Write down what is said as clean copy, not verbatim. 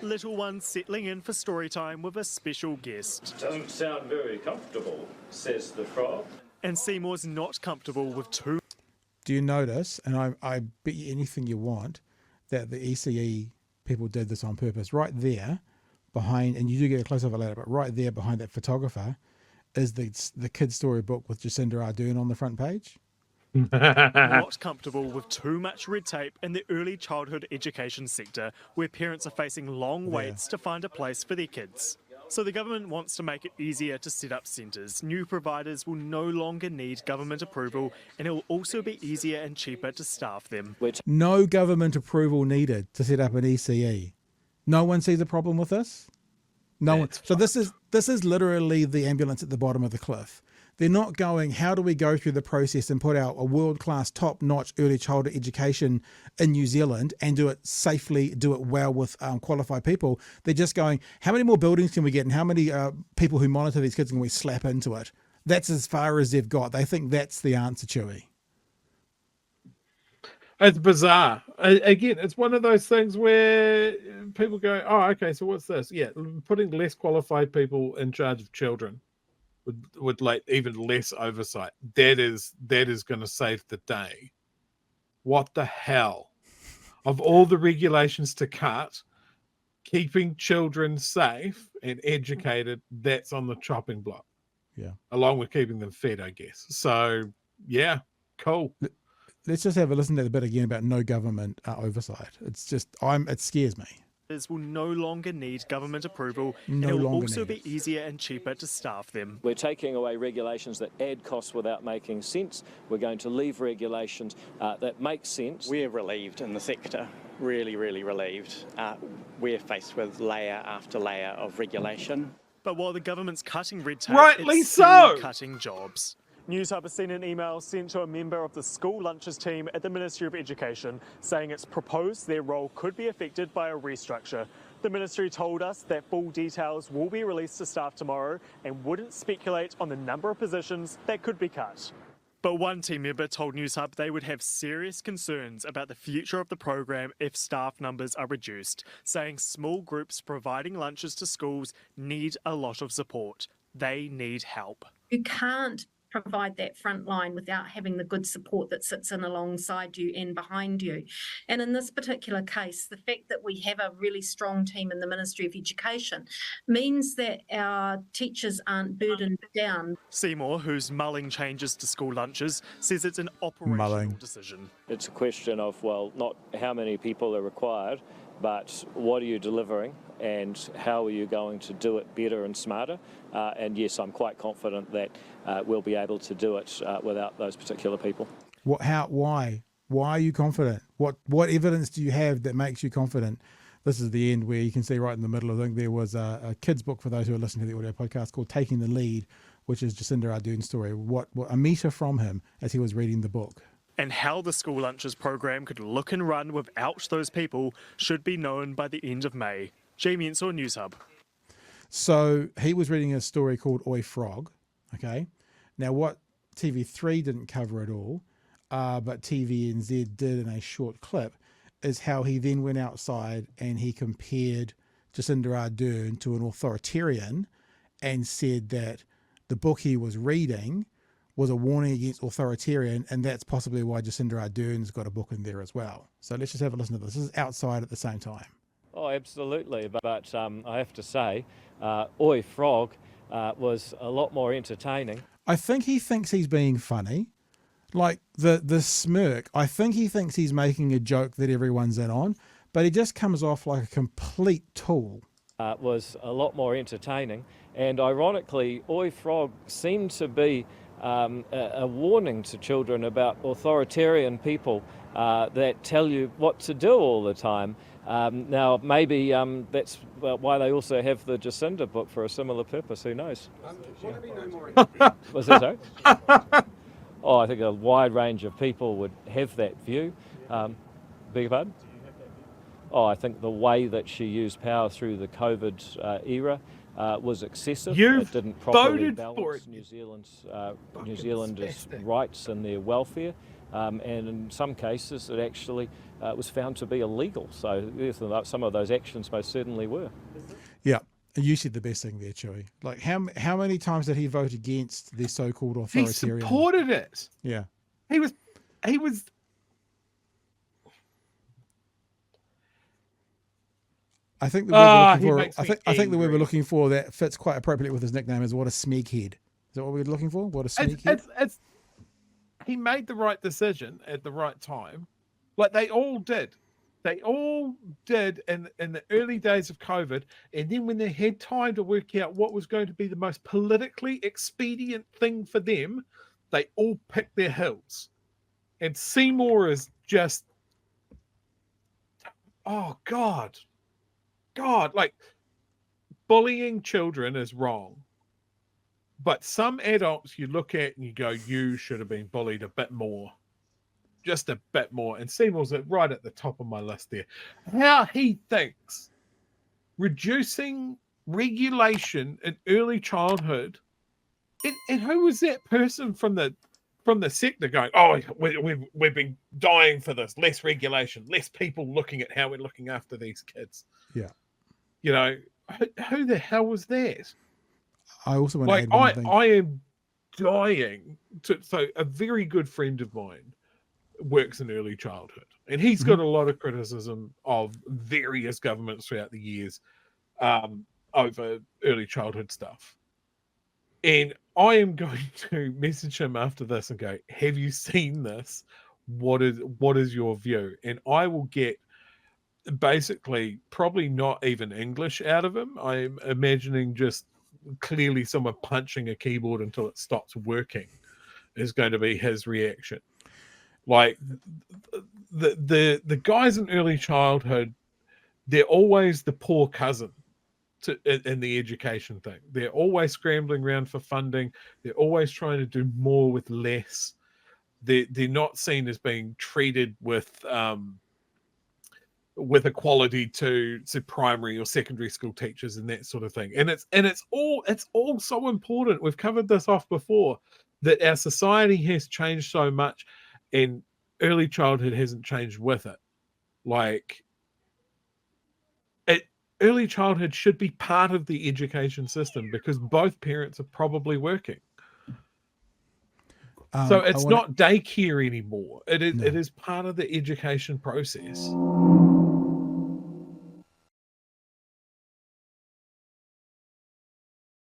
Little ones settling in for story time with a special guest. Doesn't sound very comfortable, says the frog. And Seymour's not comfortable with two. Do you notice, and I bet you anything you want, that the ECE people did this on purpose? Right there, behind, and you do get a close-up of it later, but right there behind that photographer is the kid's storybook with Jacinda Ardern on the front page. Not comfortable with too much red tape in the early childhood education sector, where parents are facing long waits to find a place for their kids. So the government wants to make it easier to set up centres. New providers will no longer need government approval, and it will also be easier and cheaper to staff them. No government approval needed to set up an ECE. No one sees a problem with this? No one. So this is literally the ambulance at the bottom of the cliff. They're not going, how do we go through the process and put out a world-class, top-notch early childhood education in New Zealand and do it safely, do it well with qualified people. They're just going, how many more buildings can we get and how many people who monitor these kids can we slap into it? That's as far as they've got. They think that's the answer, Chewy. It's bizarre. Again, it's one of those things where people go, oh, okay, so what's this? Yeah, putting less qualified people in charge of children with like even less oversight. That is going to save the day. What the hell? Of all the regulations to cut, keeping children safe and educated, that's on the chopping block. Yeah. Along with keeping them fed, I guess. So, yeah, cool. Let's just have a listen to the bit again about no government oversight. It's just, it scares me. Will no longer need government approval, and it will also be easier and cheaper to staff them. We're taking away regulations that add costs without making sense. We're going to leave regulations that make sense. We're relieved in the sector, really, really relieved. We're faced with layer after layer of regulation. But while the government's cutting red tape, rightly it's still so cutting jobs. Newshub has seen an email sent to a member of the school lunches team at the Ministry of Education saying it's proposed their role could be affected by a restructure. The ministry told us that full details will be released to staff tomorrow and wouldn't speculate on the number of positions that could be cut. But one team member told Newshub they would have serious concerns about the future of the program if staff numbers are reduced, saying small groups providing lunches to schools need a lot of support. They need help. You can't provide that front line without having the good support that sits in alongside you and behind you. And in this particular case, the fact that we have a really strong team in the Ministry of Education means that our teachers aren't burdened down. Seymour, who's mulling changes to school lunches, says it's an operational decision. It's a question of, well, not how many people are required, but what are you delivering and how are you going to do it better and smarter? And yes, I'm quite confident that we'll be able to do it without those particular people. Why? Why are you confident? What evidence do you have that makes you confident? This is the end where you can see right in the middle, I think there was a kid's book for those who are listening to the audio podcast called Taking the Lead, which is Jacinda Ardern's story. What a metre from him as he was reading the book. And how the school lunches program could look and run without those people should be known by the end of May. Jamie Ensor, Newshub. So he was reading a story called Oi Frog. Okay. Now what TV3 didn't cover at all, but TVNZ did in a short clip, is how he then went outside and he compared Jacinda Ardern to an authoritarian and said that the book he was reading was a warning against authoritarian, and that's possibly why Jacinda Ardern's got a book in there as well. So let's just have a listen to this. This is outside at the same time. Oh, absolutely. But I have to say, Oi Frog was a lot more entertaining. I think he thinks he's being funny. Like the smirk, I think he thinks he's making a joke that everyone's in on, but he just comes off like a complete tool. Was a lot more entertaining. And ironically, Oi Frog seemed to be a warning to children about authoritarian people that tell you what to do all the time. Now, maybe that's why they also have the Jacinda book for a similar purpose. Who knows? Was that so? Oh, I think a wide range of people would have that view. Beg your pardon? Oh, I think the way that she used power through the COVID era was excessive. It didn't properly voted balance for it. New Zealanders' rights and their welfare. and in some cases it actually was found to be illegal. So some of those actions most certainly were. Yeah. You said the best thing there, Chewy. Like, how many times did he vote against the so-called He authoritarian? supported it. Yeah. He was. I think the word we're looking he for. makes me I think the word we're angry. looking for that fits quite appropriately with his nickname is what a smeeghead. Is that what we're looking for? What a smeeghead? He made the right decision at the right time. Like they all did. They all did in the early days of COVID. And then when they had time to work out what was going to be the most politically expedient thing for them, they all picked their heels. And Seymour is just, oh God, like bullying children is wrong. But some adults you look at and you go, you should have been bullied a bit more. Just a bit more. And Seymour's right at the top of my list there. How he thinks reducing regulation in early childhood. And who was that person from the sector going, oh, we've been dying for this, less regulation, less people looking at how we're looking after these kids. Yeah. You know, who the hell was that? I also want to Like, add one thing. I am dying to. So, a very good friend of mine works in early childhood, and he's got a lot of criticism of various governments throughout the years over early childhood stuff. And I am going to message him after this and go, have you seen this? What is your view? And I will get basically probably not even English out of him. I'm imagining just clearly someone punching a keyboard until it stops working is going to be his reaction. Like the guys in early childhood, they're always the poor cousin in the education thing. They're always scrambling around for funding. They're always trying to do more with less. They're not seen as being treated with equality to primary or secondary school teachers and that sort of thing. And it's all so important. We've covered this off before, that our society has changed so much and early childhood hasn't changed with it. Like, early childhood should be part of the education system because both parents are probably working. So it's not daycare anymore. It is part of the education process.